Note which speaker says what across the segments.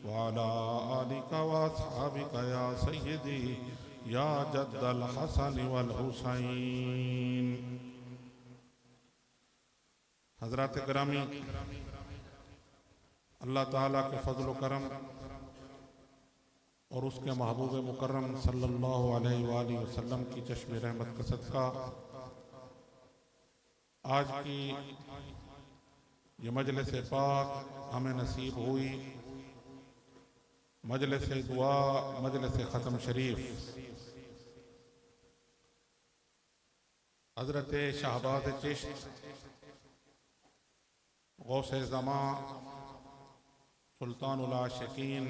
Speaker 1: वाला आलिका व अस्हाबिका या सय्यदी या जद्दल हसन वल हुसैन। हज़रात गिरामी, अल्लाह ताला के फजल करम और उसके महबूब मुकर्रम सल्लल्लाहु अलैहि वसल्लम की चश्मे रहमत का सदका आज की ये मजलिस पाक हमें नसीब हुई। मजलिस दुआ, मजलिस ख़त्म शरीफ, हज़रत शहबाज चिश्त गौसे ज़मा सुल्तानुल आशिकीन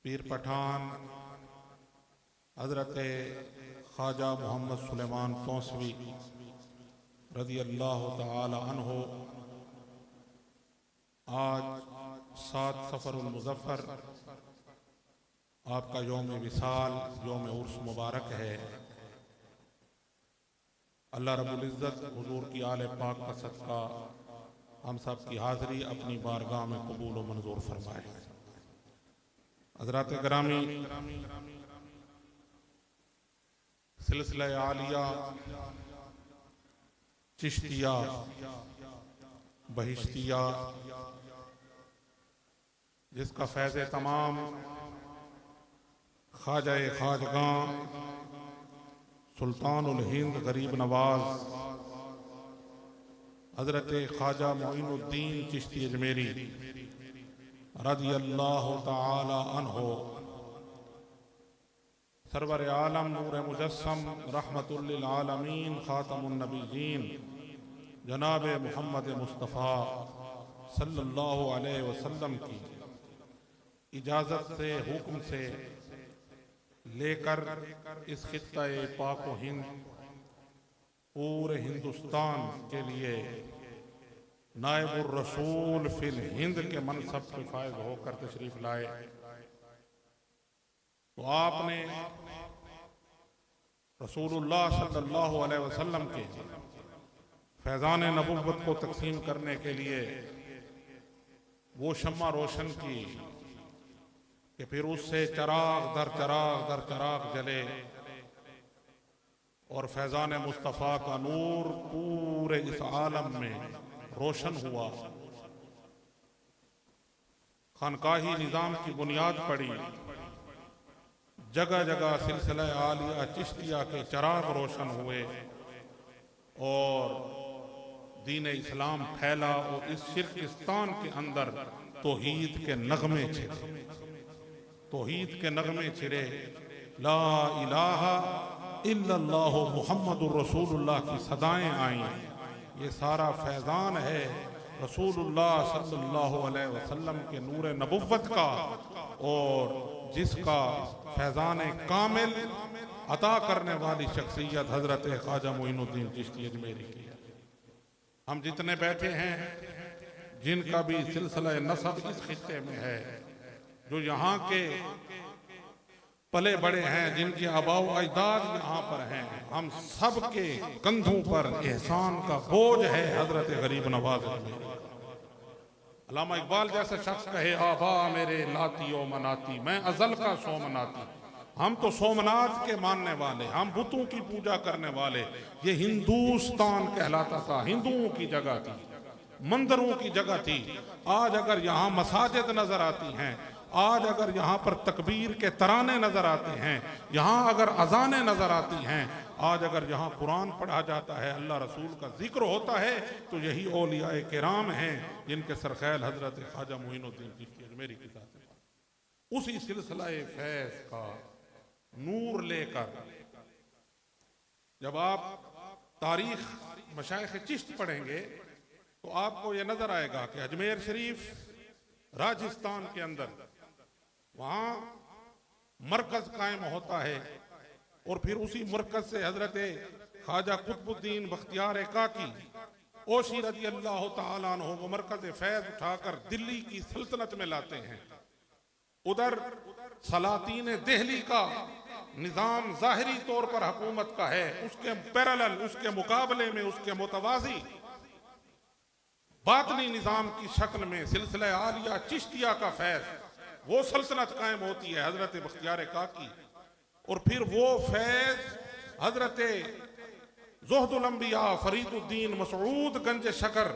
Speaker 1: पीर पठान हज़रत ख्वाजा मोहम्मद सुलेमान तौसवी रज़ी अल्लाह तआला अन्हु आज 7 सफ़रुल मुज़फ़्फ़र आपका यौम विसाल, यौम उर्स मुबारक है। अल्लाह रब्बुल इज़्ज़त हुज़ूर की आले पाक का सदका हम सब की हाज़िरी अपनी बारगाह में कबूल व मंजूर फरमाए। हज़रात गिरामी, सिलसिला आलिया चिश्तिया बहिश्तिया जिसका फैज़ तमाम ख्वाजा ख्वाजगां सुल्तानुल हिंद गरीब नवाज हज़रत ख्वाजा मोइनुद्दीन चिश्ती अजमेरी रज़ी अल्लाह तआला अन्हु सरवर आलम नूर मुजस्सम रहमतुल लिल आलमीन खातमुन नबीयीन जनाब मोहम्मद मुस्तफ़ा सल्लल्लाहु अलैहि वसल्लम की इजाज़त से, हुक्म से लेकर इस खित्ता-ए पाक व हिंद पूरे हिंदुस्तान के लिए नायबुर रसूल फिल हिंद के मनसब पे फायज होकर तशरीफ लाए। तो आपने रसूलुल्लाह सल्लल्लाहु अलैहि वसल्लम के फैज़ान नबुव्वत को तकसीम करने के लिए वो शम्मा रोशन की कि फिर उससे चराग दर चराग जले और फैज़ान मुस्तफ़ा का नूर पूरे इस आलम में रोशन हुआ। खानकाही निज़ाम की बुनियाद पड़ी, जगह जगह सिलसिला आलिया चिश्तिया के चराग रोशन हुए और दीन इस्लाम फैला और इस शिर्किस्तान के अंदर तौहीद के नगमे छिरे, तौहीद के नगमे छिरे। ला इलाहा इल्लल्लाहु मुहम्मदुर रसूलुल्लाह की सदाएं आई। ये सारा फैज़ान है रसूलुल्लाह सल्लल्लाहु अलैहि वसल्लम के नूर नबुव्वत का और जिसका फैज़ान कामिल अता करने वाली शख्सियत हज़रत ख्वाजा मोइनुद्दीन चिश्ती अजमेरी की है। हम जितने बैठे हैं जिनका भी सिलसिला नसब इस खित्ते में है, जो यहाँ के पले बड़े हैं, जिनके आबाओ अजदाद यहाँ पर हैं, हम सब के कंधों पर एहसान का बोझ है हजरत गरीब नवाज। अल्लामा इकबाल जैसा शख्स कहे आबा मेरे लाती ओ मनाती, मैं अजल का सोमनाती। हम तो सोमनाथ के मानने वाले, हम बुतों की पूजा करने वाले। ये हिंदुस्तान कहलाता था, हिंदुओं की जगह थी, मंदिरों की जगह थी। आज अगर यहाँ मसाजिद नजर आती हैं, आज अगर यहाँ पर तकबीर के तराने नजर आते हैं, यहाँ अगर अजानें नजर आती हैं, आज अगर यहाँ कुरान पढ़ा जाता है, अल्लाह रसूल का जिक्र होता है, तो यही औलियाए किराम हैं जिनके सरखैल हजरत ख्वाजा मोइनुद्दीन चिश्ती अजमेरी की जात है। उसी सिलसिलाए फैज का नूर लेकर जब आप तारीख मशाइख चिश्त पढ़ेंगे तो आपको यह नजर आएगा कि अजमेर शरीफ राजस्थान के अंदर वहां मरकज कायम होता है और फिर उसी मरकज से हजरत ख्वाजा कुतुबुद्दीन बख्तियार काकी ओशी रज़ी अल्लाह तआला अन्हु वो मरकज फैज उठाकर दिल्ली की सल्तनत में लाते हैं। उधर सलातीन दिल्ली का निजाम जाहिरी तौर पर हुकूमत का है, उसके पैरेलल, उसके मुकाबले में, उसके मुतवाजी बातनी निज़ाम की शक्ल में सिलसिला आलिया चिश्तिया का फैज़, वो सल्तनत कायम होती है हजरत बख्तियार काकी। और फिर वो फैज़ हजरत ज़ुहदुल अंबिया फरीदुद्दीन मसऊद गंज शकर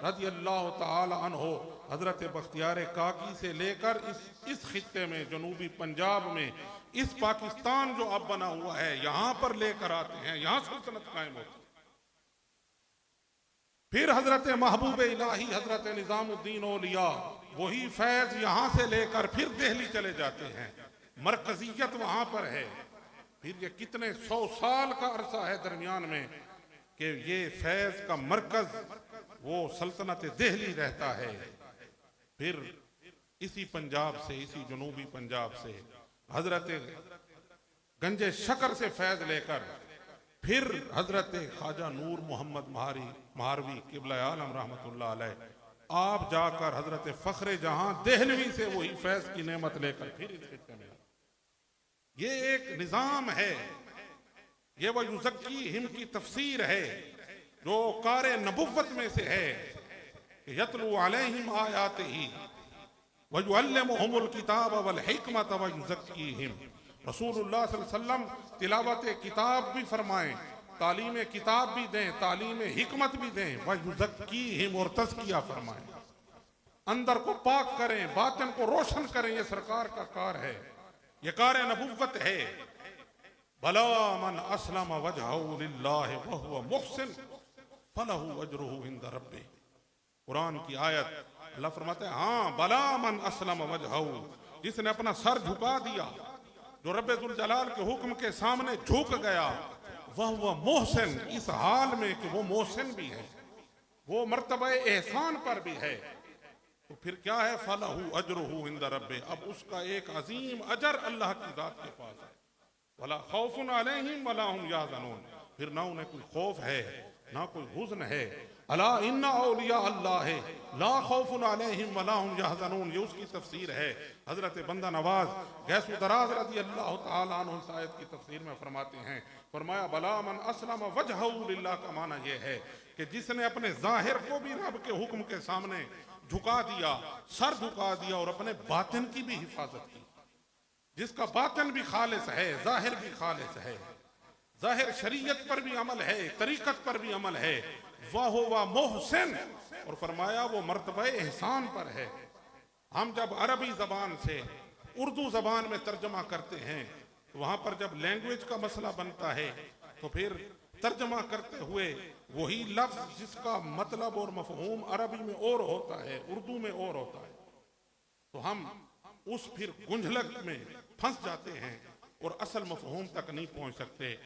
Speaker 1: रज़ी अल्लाह ताला अन्हो हजरत बख्तियार काकी से लेकर इस खित्ते में जनूबी पंजाब में इस पाकिस्तान जो अब बना हुआ है यहां पर लेकर आते हैं, यहां सल्तनत कायम होती है। फिर हजरत महबूब इलाही हजरत निजामुद्दीन औलिया वही फैज यहां से लेकर फिर दिल्ली चले जाते हैं, मरकजियत वहां पर है। फिर ये कितने 100 साल का अरसा है दरमियान में कि ये फैज का मरकज वो सल्तनत दिल्ली रहता है। फिर इसी पंजाब से, इसी जनूबी पंजाब से हजरत गंजे शकर से फैज लेकर फिर हजरत ख्वाजा नूर मोहम्मद महारवी किबला आलम रहमतुल्लाह अलैह आप जाकर हजरत फखरे जहां देहलवी से वही फैज की नेमत लेकर फिर इस खित्ते में। ये एक निजाम है, ये वह युज़क्की हिम की तफसीर है जो कारे नबुव्वत में से है कि यतलू अलैहिम आयातिही व युअल्लिमुहुमुल किताब वल हिकमत व युज़क्कीहिम। रसूलुल्लाह सल्लल्लाहु अलैहि वसल्लम तिलावत किताब भी फरमाएं, तालीम किताब भी दें, तालीम हिकमत भी दें, व युज़क्कीहिम और तज़किया फरमाएं, अंदर को पाक करें, बातिन को रोशन करें। ये सरकार का कार है, ये कार नबुव्वत है। भला मन अस्लम वजहहु लिल्लाहि व हुवा मुहसिन फलहु अजरुहु इंद रब्बिह। कुरान की आयत, अल्लाह फरमाते हैं हाँ भला मन अस्लम वजहहु, जिसने अपना सर झुका दिया, जो रब्बे जुल जलाल के हुक्म के सामने झुक गया, वह मोहसिन, इस हाल में कि वो मोहसिन भी है, वो मर्तबा एहसान पर भी है। तो फिर क्या है, फलहु अजरुहु इंद रब्बे, अब उसका एक अजीम अजर अल्लाह की जात के पास है। वला खौफुन अलैहिम वला हुम यहज़नून, फिर ना उन्हें कोई खौफ है ना कोई हुज़्न है। अला इन्ना औलिया अल्लाह है ला खौफुन अलैहिम वला हुम यहज़नून, ये उसकी तफसीर है। हजरत बंदा नवाज गैसु दराज रज़ी अल्लाह ताला अन्हु इस आयत की तफसीर में फरमाते हैं, फरमाया बला मन अस्लम वजहहु लिल्लाह का माना यह है कि जिसने अपने जाहिर को भी रब के हुक्म के सामने झुका दिया, सर झुका दिया, और अपने बातिन की भी हिफाजत की, जिसका बातिन भी खालिस है, जाहिर भी खालिस है, जाहिर शरीयत पर भी अमल है, तरीकत पर भी अमल है, वह मोहसिन, और फरमाया वो मर्तबा एहसान पर है। हम जब अरबी जबान से उर्दू जबान में तर्जमा करते हैं तो वहां पर जब लैंग्वेज का मसला बनता है तो फिर तर्जमा करते हुए वही लफ्ज जिसका मतलब और मफहूम अरबी में और होता है, उर्दू में और होता है, तो हम उस फिर गुंझलक में फंस जाते हैं और असल मफहूम तक नहीं पहुंच सकते।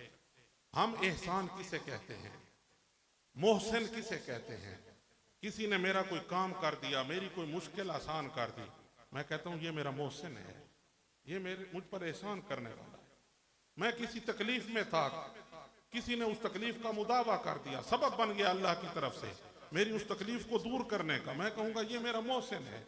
Speaker 1: हम एहसान किसे कहते हैं, मोहसिन किसे कहते हैं? किसी ने मेरा कोई काम कर दिया, मेरी कोई मुश्किल आसान कर दी, मैं कहता हूं ये मेरा मोहसिन है, ये मुझ पर एहसान करने वाला है। मैं किसी तकलीफ में था, किसी ने उस तकलीफ का मुदावा कर दिया, सबब बन गया अल्लाह की तरफ से मेरी उस तकलीफ को दूर करने का, मैं कहूंगा ये मेरा मोहसिन है।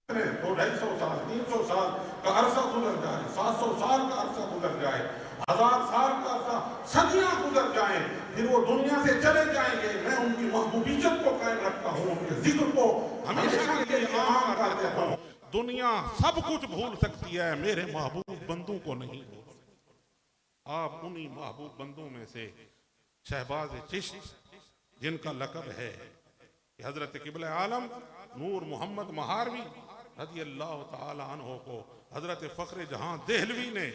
Speaker 1: 200-250 साल, 300 साल का अरसा गुजर जाए, 700 साल का अरसा गुजर जाए, 1000 साल का अरसा, सदियां गुजर जाएं, फिर वो दुनिया से चले जाएंगे, मैं उनकी महबूबियत को कायम रखता हूँ, उनके जिक्र को हमेशा के लिए आम कर देता हूँ। दुनिया सब कुछ भूल सकती है, मेरे महबूब बंदू को नहीं भूल सकती। आप उन्हीं महबूब बंदों में से शहबाज चिश्त, जिनका लक़ब है कि हजरत क़िबला आलम नूर मोहम्मद महारवी रज़ी अल्लाह ताला अन्हो को हजरत फ़ख्र जहां देहलवी ने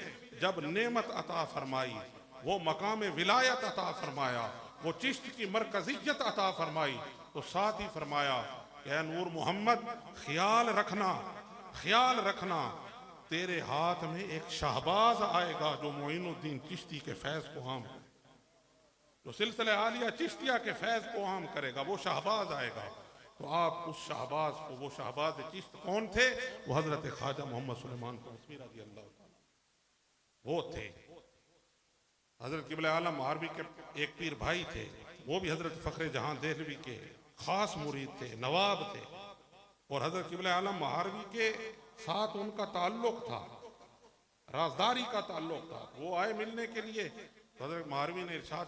Speaker 1: जब नेमत अता फरमाई, वो मकाम विलायत अता फरमाया, वो चिश्त की मरकजियत अता फरमाई, तो साथ ही फरमाया कि ऐ नूर मोहम्मद, ख्याल रखना तेरे हाथ में एक शहबाज आएगा जो मोइनुद्दीन चिश्ती के फैज़ को आम, जो सिलसिले आलिया चिश्तिया के फैज़ को आम करेगा, वो शहबाज आएगा। तो आप उस शहबाज को, वो शहबाज चिश्त कौन थे? वो हजरत ख्वाजा मोहम्मद सुलेमान तौसीफ़ी रज़ी अल्लाह ताला वो थे। हजरत क़िबला आलम महारवी के एक पीर भाई थे, वो भी हजरत फ़ख्र जहां देहलवी के खास मुरीद थे, नवाब थे, और हजरत क़िबला आलम महारवी के साथ उनका ताल्लुक था, राजदारी का ताल्लुक था। वो आए मिलने के लिए, तो हजरत महारवी ने इरशाद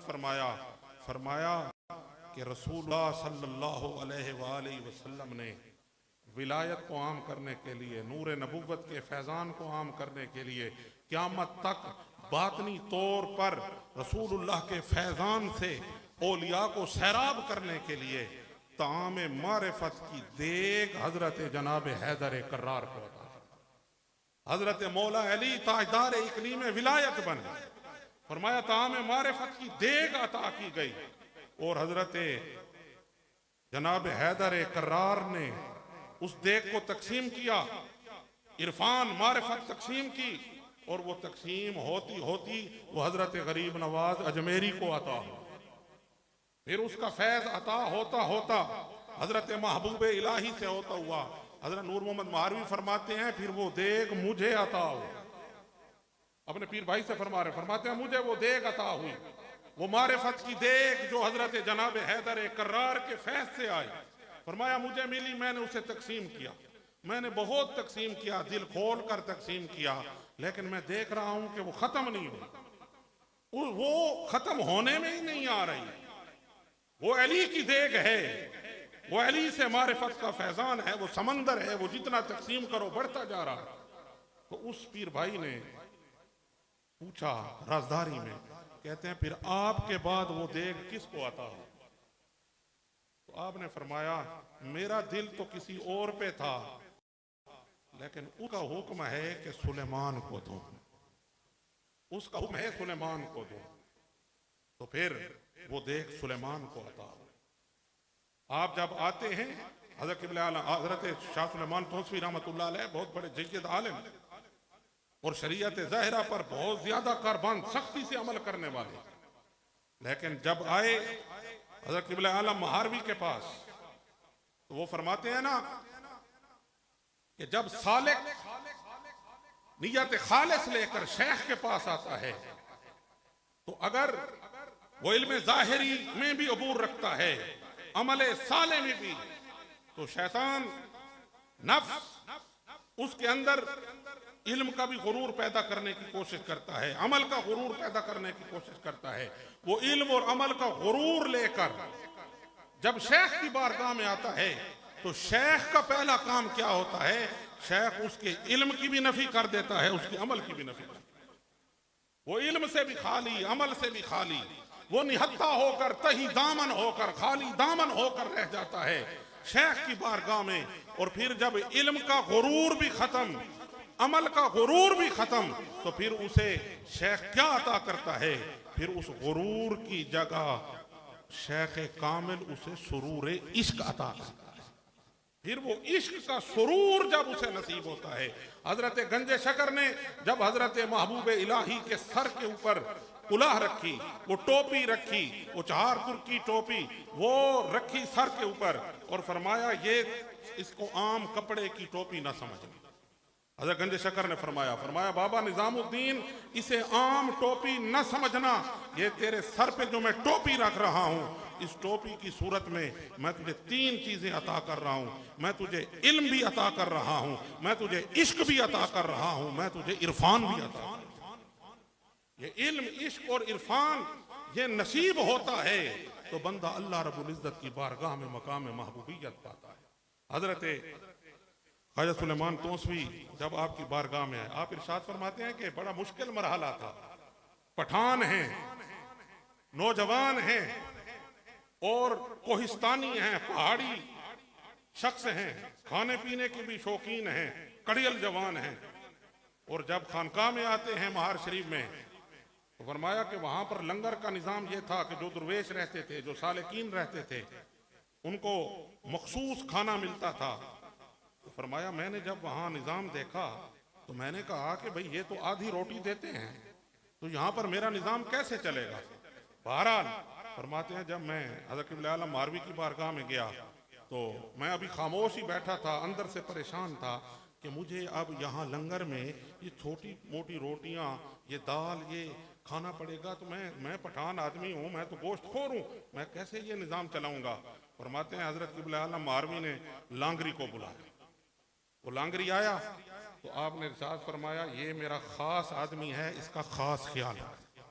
Speaker 1: फरमाया कि रसूलुल्लाह सल्लल्लाहु अलैहि वसल्लम ने विलायत को आम करने के लिए, नूर नबुव्वत के फैज़ान को आम करने के लिए, क़यामत तक बातनी तौर पर रसूलुल्लाह के फैज़ान से औलिया को सैराब करने के लिए ताम मारिफत की देग हजरत जनाब हैदर कर्रार को अता, हजरत मौला अली ताजदार इकलीम विलायत बने, फरमाया ताम मारिफत की देग अता की गई, और हजरत जनाब हैदर कर्रार ने उस देग को तकसीम किया, इरफान मारिफत तकसीम की, और वो तकसीम होती होती वो हजरत गरीब नवाज अजमेरी को अता हो, फिर उसका फैज अता होता होता हजरत महबूब इलाही से होता हुआ हजरत नूर मोहम्मद महारवी फरमाते हैं फिर वो देग मुझे अता हो। अपने पीर भाई से फरमाते हैं मुझे वो देग अता हुई, वो मारिफत की देग जो हजरत जनाब हैदर कर्रार के फैज से आई। फरमाया मुझे मिली, मैंने उसे तकसीम किया, मैंने बहुत तकसीम किया, दिल खोल कर तकसीम किया, लेकिन मैं देख रहा हूं कि वो खत्म नहीं हुई, वो खत्म होने में ही नहीं आ रही। वो अली की देग है, वो अली से मारिफत का फैजान है, वो समंदर है, वो जितना तकसीम करो बढ़ता जा रहा है। तो उस पीर भाई ने पूछा राजदारी में, कहते हैं फिर आपके बाद वो देग किसको आता हो? तो आपने फरमाया मेरा दिल तो किसी और पे था, लेकिन उसका हुक्म है कि सुलेमान को दो, उसका हुक्म है सुलेमान को दो। तो फिर वो देख सुलेमान को अता हो। आप जब आते हैं हजरत क़िबला हजरत शाह सुलेमान तौसीफ़ी रहमतुल्लाह अलैह बहुत बड़े जय्यद आलिम और शरीयत ज़ाहिरा पर बहुत ज्यादा कारबान सख्ती से अमल करने वाले, लेकिन जब आए हजरत क़िबला आलम महारवी के पास तो वो फरमाते हैं ना कि जब सालिक नियत खालिस लेकर शेख के पास आता है तो अगर वो इल्म ज़ाहिरी में भी अबूर रखता है, अमले साले में भी, तो शैतान नफ्स उसके अंदर इल्म का भी गुरूर पैदा करने की कोशिश करता है, अमल का गुरूर पैदा करने की कोशिश करता है। वो इल्म और अमल का गुरूर लेकर जब शेख की बारगाह में आता है तो शेख का पहला काम क्या होता है? शेख उसके इल्म की भी नफी कर देता है, उसके अमल की भी नफी कर देता है। वो इल्म से भी खाली, अमल से भी खाली, वो निहत्था होकर, तही दामन होकर, खाली दामन होकर रह जाता है शेख की बारगाह में। और फिर जब इल्म का गुरूर भी खत्म, अमल का गुरूर भी खत्म, तो फिर उसे शेख क्या अता करता है? फिर उस गुरूर की जगह शेख कामिल उसे सुरूर इश्क अता करता है। फिर वो इश्क का सुरूर जब उसे नसीब होता है। हजरत गंजे शकर ने जब हजरत महबूब इलाही के सर के ऊपर कुलाह रखी, वो टोपी रखी, वो चहारपुर की टोपी वो रखी सर के ऊपर, और फरमाया ये इसको आम कपड़े की टोपी ना समझना। हज़रत गंज शकर ने फरमाया बाबा निजामुद्दीन इसे आम टोपी न समझना, ये तेरे सर पे जो मैं टोपी रख रहा हूँ, इस टोपी की सूरत में मैं तुझे 3 चीजें अता कर रहा हूँ। मैं तुझे इल्म भी अता कर रहा हूँ, मैं तुझे इश्क भी अता कर रहा हूँ, मैं तुझे इरफान भी अता कर रहा हूँ। ये इल्म, इश्क और इरफान ये नसीब होता है तो बंदा अल्लाह रब्बुल इज्जत की बारगाह में मकाम महबूबियत पाता है। हजरत ख्वाजा सुलेमान तोसवी जब आपकी बारगाह में आए, आप इरशाद फरमाते हैं कि बड़ा मुश्किल मरहला था, पठान हैं, नौजवान हैं और कोहिस्तानी हैं, पहाड़ी शख्स हैं, खाने पीने के भी शौकीन हैं, कड़ियल जवान हैं, और जब खानकाह में आते हैं महार शरीफ में तो फरमाया कि वहां पर लंगर का निजाम यह था कि जो दुर्वेश रहते थे, जो सालिकीन रहते थे, उनको मखसूस खाना मिलता था। तो फरमाया मैंने जब वहां निजाम देखा तो मैंने कहा कि भाई ये तो आधी रोटी देते हैं, तो यहाँ पर मेरा निजाम कैसे चलेगा। बहरहाल फरमाते हैं जब मैं हज़रत क़िबला आलम मारवी की बारगाह में गया तो मैं अभी खामोश ही बैठा था, अंदर से परेशान था कि मुझे अब यहाँ लंगर में ये छोटी मोटी रोटियाँ, ये दाल, ये खाना पड़ेगा, तो मैं पठान आदमी हूँ, मैं तो गोश्त खोर हूँ, मैं कैसे ये निज़ाम चलाऊँगा। फरमाते हैं हज़रत क़िबला आलम मारवी ने लांगरी को बुलाया, वो लांगरी आया तो आपने इरशाद फरमाया ये मेरा खास आदमी है, इसका खास ख्याल रखना,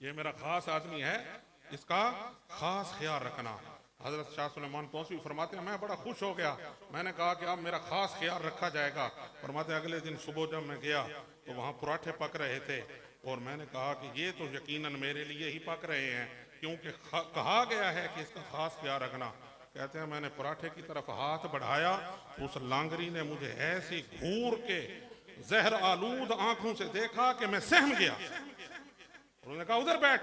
Speaker 1: ये मेरा खास आदमी है, इसका खास ख्याल रखना। हजरत शाह सुलेमान तौसी फरमाते हैं मैं बड़ा खुश हो गया, मैंने कहा कि अब मेरा खास ख्याल रखा जाएगा। फरमाते अगले दिन सुबह जब मैं गया तो वहाँ पराठे पक रहे थे और मैंने कहा कि ये तो यकीनन मेरे लिए ही पक रहे हैं, क्योंकि कहा गया है कि इसका खास ख्याल रखना। कहते हैं मैंने पराठे की तरफ हाथ बढ़ाया तो उस लांगरी ने मुझे ऐसी घूर के जहर आलूद आंखों से देखा कि मैं सहम गया। उन्होंने कहा उधर बैठ।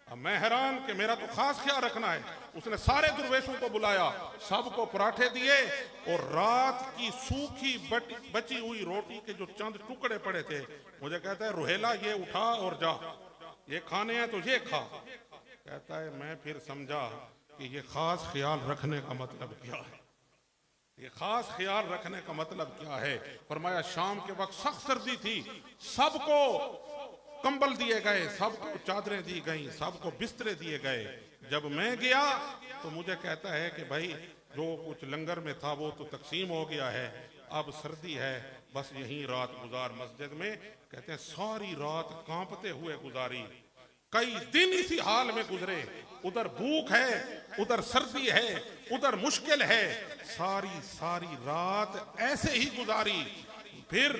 Speaker 1: अब मैं हैरान कि मेरा तो खास ख्याल रखना है। उसने सारे दुर्वेशों को बुलाया, सबको पराठे दिए और रात की सूखी बची हुई रोटी के जो चंद टुकड़े पड़े थे, मुझे कहता है रुहेला ये उठा और जा, ये खाने हैं तो ये खा। कहता है मैं फिर समझा कि ये खास ख्याल रखने का मतलब क्या है, ये खास ख्याल रखने का मतलब क्या है। फरमाया शाम के वक्त सख्त सर्दी थी, सबको कंबल दिए गए, सबको चादरें दी गई, सबको बिस्तरे दिए गए। जब मैं गया तो मुझे कहता है कि भाई जो कुछ लंगर में था वो तो तकसीम हो गया है, अब सर्दी है, बस यहीं रात गुजार मस्जिद में। कहते हैं सारी रात कांपते हुए गुजारी, कई दिन इसी हाल में गुजरे, उधर भूख है, उधर सर्दी है, उधर मुश्किल है, सारी रात ऐसे ही गुजारी। फिर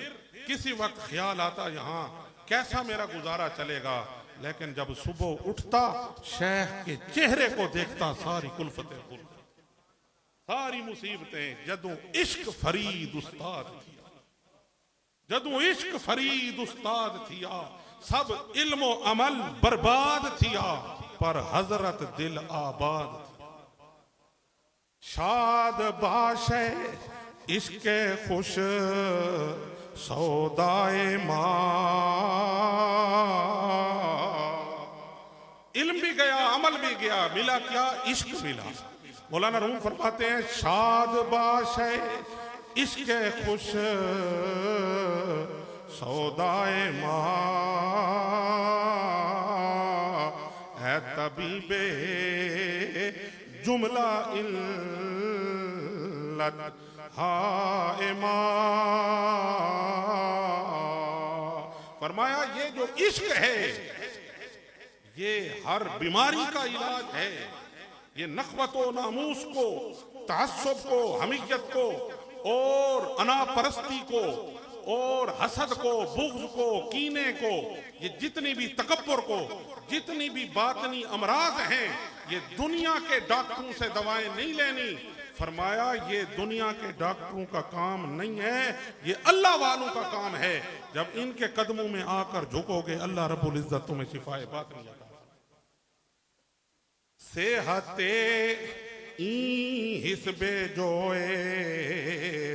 Speaker 1: किसी वक्त ख्याल आता यहाँ कैसा मेरा गुजारा चलेगा, लेकिन जब सुबह उठता शेख के चेहरे को देखता सारी कुल्फतें भूल, सारी मुसीबतें। जदों इश्क फरीद उस्ताद थिया, जदों इश्क फरीद उस्ताद थिया, सब इल्मो अमल बर्बाद थिया, पर हजरत दिल आबाद थिया। शाद बाशे इश्के खुश सौदाए माँ, इल्म भी गया, अमल भी गया, मिला क्या, इश्क मिला। मौलाना रूम फरमाते हैं शाद बाशे इश्क खुश सौदाए माँ, है तबीबे जुमला इल्लत हाय माँ। फरमाया ये जो इश्क है ये हर बीमारी का इलाज है, ये नखवतो नामूस को, तअस्सुब को, हमीयत को और अनापरस्ती को और हसद को, बुग़्ज़ को, कीने को, ये जितनी भी तकब्बुर को, जितनी भी बातनी अमराज हैं, ये दुनिया के डॉक्टरों से दवाएं नहीं लेनी। फरमाया ये दुनिया के डॉक्टरों का काम नहीं है, ये अल्लाह वालों का काम है। जब इनके कदमों में आकर झुकोगे अल्लाह रब्बुल इज्जत तुम्हें शिफाए बातिनी अता। सेहते ई हिस्बे जोए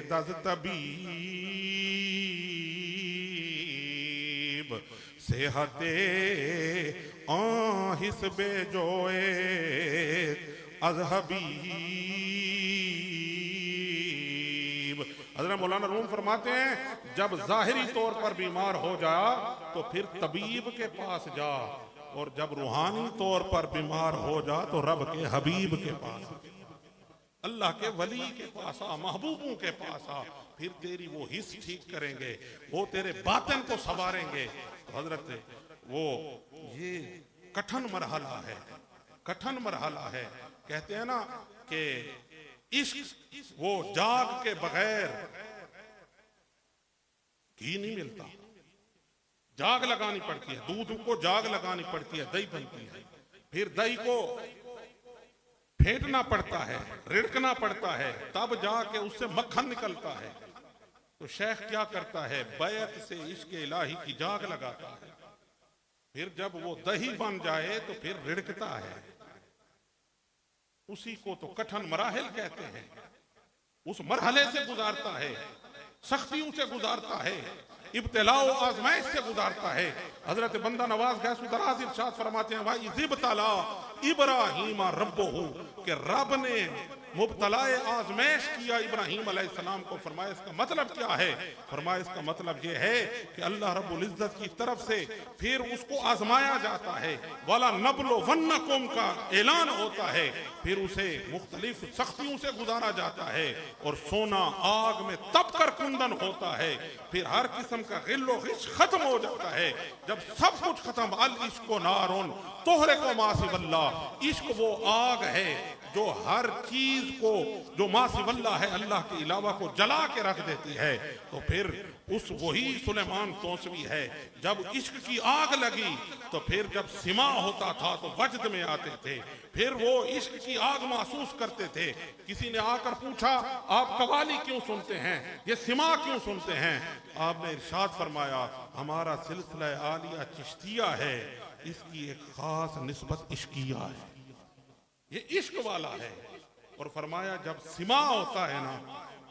Speaker 1: दज तबीब, सेहते आ हिस्बे जोए अज़हबीब। हज़रत मौलाना रूम फरमाते हैं जब जाहिरी तौर पर बीमार हो जा तो फिर तबीब के पास जा, और जब रूहानी तौर पर बीमार हो जा तो रब के हबीब के पास, अल्लाह के वली के पास आ, महबूबों के पास आ, फिर तेरी वो हिस्स ठीक करेंगे, वो तेरे बातन को संवारेंगे। तो हजरत वो ये कठिन मरहला है, कठिन मरहला है। कहते हैं ना कि इश्क वो जाग के बगैर घी नहीं मिलता, जाग लगानी पड़ती है, दूध को जाग लगानी पड़ती है, दही बनती है, फिर दही को फेंटना पड़ता है, रिड़कना पड़ता है, तब जाके उससे मक्खन निकलता है। तो शेख क्या करता है, बैत से इश्क इलाही की जाग लगाता है, फिर जब वो दही बन जाए तो फिर रिड़कता है। उसी को तो कठिन मराहिल कहते हैं, उस मरहले से गुजारता है, सख्तियों से गुजारता है, इब्तिलाओ आजमाइश से गुजारता है। हजरत बंदा नवाज गैसुदराज इरशाद फरमाते हैं भाई इज़िब्तला इब्राहीम रब्बहू, कि रब ने मुब्तलाए आजमाइश किया इब्राहीम अलैहिस्सलाम को। फरमाया इसका मतलब क्या है? फरमाया इसका मतलब यह है कि अल्लाह रब्बुल इज्जत की तरफ से फिर उसको आजमाया जाता है, वाला नबलो वन्नकुम का ऐलान होता है, फिर उसे मुख्तलिफ सख्तियों से गुजारा जाता है, और सोना आग में तप कर कुंदन होता है, फिर हर किस्म का गिल्लो गिश खत्म हो जाता है। जब सब कुछ खत्म, अल इश्को नारुन तोहरे को मासिवल्ला, इश्क वो आग है जो हर चीज को जो मासिवल्ला है अल्लाह के अलावा को जला के रख देती है। तो फिर उस वही सुलेमान तौसवी है, जब इश्क की आग लगी तो फिर जब सिमा होता था तो वजद में आते थे, फिर वो इश्क की आग महसूस करते थे। किसी ने आकर पूछा आप कवाली क्यों सुनते हैं, ये सिमा क्यों सुनते हैं? आपने इरशाद फरमाया हमारा सिलसिला आलिया चिश्तिया है, इसकी एक खास निस्बत इश्किया है, ये इश्क वाला है। और फरमाया जब सिमा होता है ना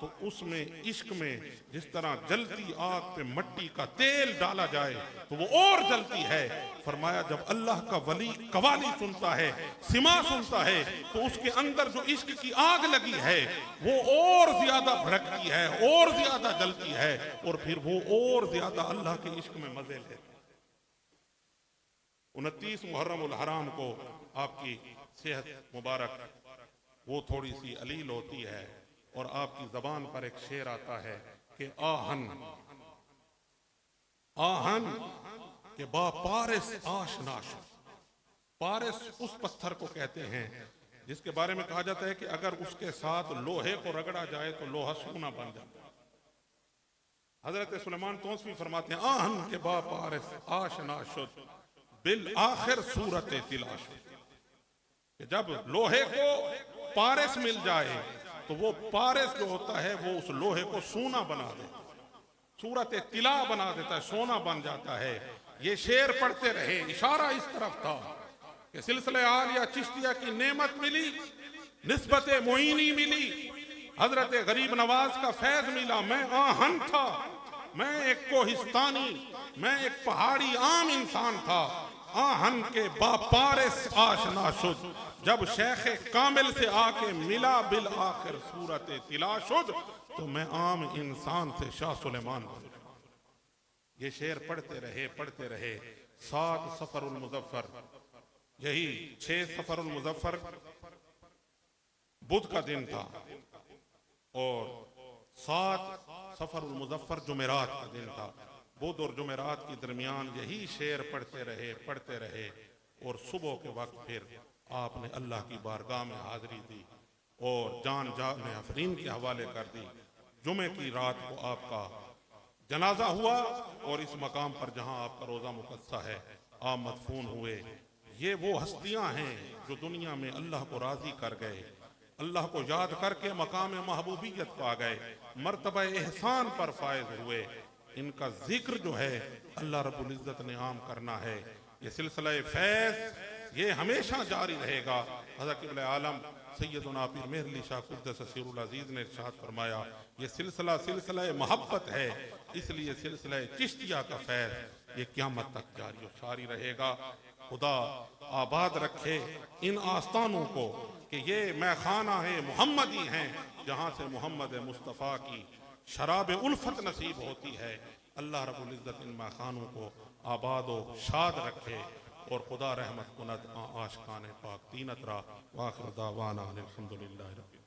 Speaker 1: तो उसमें इश्क में जिस तरह जलती आग पे मट्टी का तेल डाला जाए तो वो और जलती है। फरमाया जब अल्लाह का वली कवाली सुनता है, सिमा सुनता है, तो उसके अंदर जो इश्क की आग लगी है वो और ज्यादा भड़कती है, और ज्यादा जलती है, और फिर वो और ज्यादा अल्लाह के इश्क में मजे लेते। 29 मुहर्रम उल हराम को आपकी सेहत मुबारक वो थोड़ी सी अलील होती है, और आपकी जबान पर एक शेर आता है कि आहन आहन के बा पारिस आशनाश। पारिस उस पत्थर को कहते हैं जिसके बारे में कहा जाता है कि अगर उसके साथ लोहे को रगड़ा जाए तो लोहा सोना बन जाता है। हजरत सुलेमान तौसवी फरमाते हैं आहन के बा पारिस आशनाश बिल आखिर सूरत तिलाश, जब लोहे को पारिस मिल जाए तो वो पारिस जो होता है वो उस लोहे को सोना बना देता है, सूरत तिला बना देता है, सोना बन जाता है। ये शेर पढ़ते रहे, इशारा इस तरफ था कि सिलसिले आलिया चिश्तिया की नेमत मिली, निस्बत मोइनी मिली, हजरत गरीब नवाज का फैज मिला। मैं आहन था, मैं एक कोहिस्तानी, मैं एक पहाड़ी आम इंसान था। आहन के बापारिस आशना शुद, जब शेख कामिल से आके मिला बिल आखिर सूरत तिलाशुद, तो मैं आम इंसान से शाह सुलेमान बन गया। ये शेर पढ़ते रहे। 7 सफरुल मुजफ्फर, यही 6 सफरुल मुजफ्फर बुध का दिन था, और 7 सफरुल मुजफ्फर जुमेरात का दिन था। बुध और जुमेरात के दरमियान यही शेर पढ़ते रहे, और सुबह के वक्त फिर आपने अल्लाह की बारगाह में हाजिरी दी और जान में अफरीन के हवाले कर दी। जुमे की रात को आपका जनाजा हुआ, और इस मकाम पर जहां आपका रोजा मुकद्दसा है आप मदफून हुए। ये वो हस्तियां हैं जो दुनिया में अल्लाह को राजी कर गए, अल्लाह को याद करके मकाम महबूबियत पा गए, मर्तबा एहसान पर फायज हुए। इनका जिक्र जो है अल्लाह रब्बुल इज्जत ने आम करना है। ये सिलसिला फैज ये हमेशा जारी रहेगा। हज़रत क़िबला आलम सैयदना पीर मेहर अली शाह क़ुद्दस सिरुल अज़ीज़ ने इरशाद फरमाया, ये सिलसिला सिलसिला मोहब्बत है, इसलिए सिलसिला चिश्तिया का फैज ये क़यामत तक जारी और सारी रहेगा। खुदा आबाद रखे इन आस्तानों को कि ये मैखाना है मोहम्मदी हैं, जहाँ से मोहम्मद मुस्तफ़ा की शराब उल्फत नसीब होती है। अल्लाह रब्बुल इज़्ज़त इन माखानों को आबाद व शाद रखे और खुदा रहमत कुनत आशिकान पाक तीनत रा वाखिर दावाना अल्हम्दुलिल्लाहि रब्बिल